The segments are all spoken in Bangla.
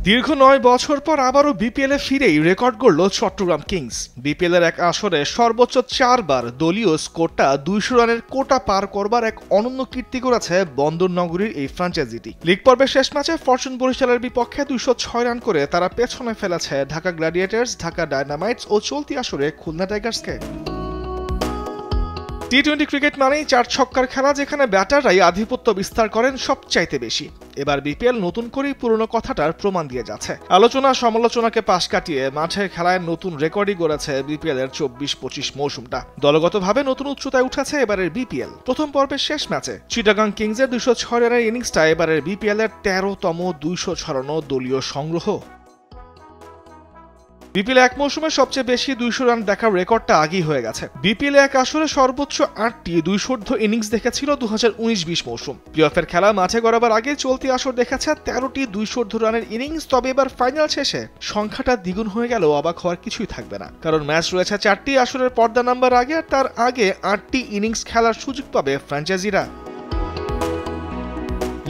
দীর্ঘ ৯ বছর পর আবারও বিপিএলে ফিরেই রেকর্ড গড়ল চট্টগ্রাম কিংস। বিপিএলের এক আসরে সর্বোচ্চ ৪ বার দলীয় স্কোরটা ২০০ রানের কোটা পার করবার এক অনন্য কীর্তি করেছে বন্দর নগরীর এই ফ্র্যাঞ্চাইজিটি। লিগ পর্বের শেষ ম্যাচে ফরচুন বরিশালের বিপক্ষে ২০৬ রান করে তারা পেছনে ফেলেছে ঢাকা গ্ল্যাডিয়েটর্স, ঢাকা ডায়নামাইটস ও চলতি আসরে খুলনা টাইগার্সকে। টি-20 ক্রিকেট মানেই ৪ ছক্কার খেলা, যেখানে ব্যাটাররাই আধিপত্য বিস্তার করেন সবচাইতে বেশি। এবার বিপিএল নতুন করেই পুরনো কথাটার প্রমাণ দিয়ে যাচ্ছে। আলোচনা সমালোচনাকে পাশ কাটিয়ে মাঠের খেলায় নতুন রেকর্ডই গড়েছে বিপিএল এর ২৪-২৫ মৌসুমটা। দলগতভাবে নতুন উচ্চতায় উঠেছে এবারের বিপিএল। প্রথম পর্বের শেষ ম্যাচে চিটাগাং কিংসের ২০৬ রানের ইনিংসটা এবারের বিপিএল এর ১৩তম ২০০ ছড়ানো দলীয় সংগ্রহ। বিপিএল এক মৌসুমে সবচেয়ে বেশি ২০০ রান দেখার রেকর্ডটা আগেই হয়ে গেছে। বিপিএল এক আসরে সর্বোচ্চ ৮টি ২০০ ইনিংস দেখেছিল ২০১৯-২০ মৌসুম। প্লে-অফের খেলা মাঠে গড়াবার আগে চলতি আসর দেখেছে ১৩টি ২০০ রানের ইনিংস। তবে এবার ফাইনাল শেষে সংখ্যাটা দ্বিগুণ হয়ে গেলেও অবাক হওয়ার কিছুই থাকবে না, কারণ ম্যাচ রয়েছে 4টি আসরের পর্দা নাম্বার আগে, আর তার আগে 8টি ইনিংস খেলার সুযোগ পাবে ফ্র্যাঞ্চাইজিরা।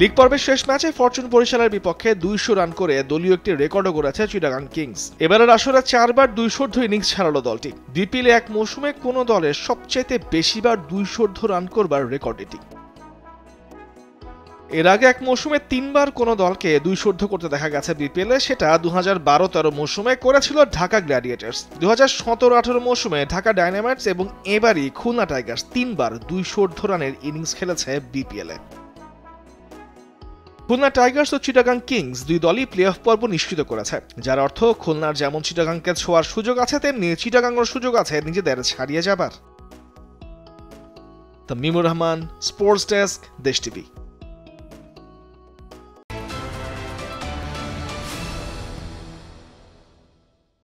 লিগ পর্বের শেষ ম্যাচে ফরচুন বরিশালের বিপক্ষে ২০০ রান করে দলীয় একটি রেকর্ডও গড়েছে চিটাগাং কিংস। এবারের আসরে ৪ বার ২০০ ইনিংস ছাড়ালো দলটি। বিপিএল এক মৌসুমে কোনো দলের সবচেয়ে বেশিবার ২০০ রান করবার রেকর্ড এটি। এর আগে এক মৌসুমে ৩ বার কোনো দলকে ২০০ করতে দেখা গেছে বিপিএলে, সেটা ২০১২-১৩ মৌসুমে করেছিল ঢাকা গ্ল্যাডিয়েটর্স, ২০১৭-১৮ মৌসুমে ঢাকা ডায়নামাইটস এবং এবারই খুলনা টাইগার্স ৩ বার ২০০ রানের ইনিংস খেলেছে বিপিএলে। খুলনা টাইগার্স ও চিটাগাং কিংস দুই দলই প্লে অফ পর্ব নিশ্চিত করেছে, যার অর্থ খুলনার যেমন চিটাগাংকে ছোঁয়ার সুযোগ আছে, তেমনি চিটাগাংয়ের সুযোগ আছে নিজেদের ছাড়িয়ে যাবার। তামিমুর রহমান, স্পোর্টস ডেস্ক, দেশ টিভি।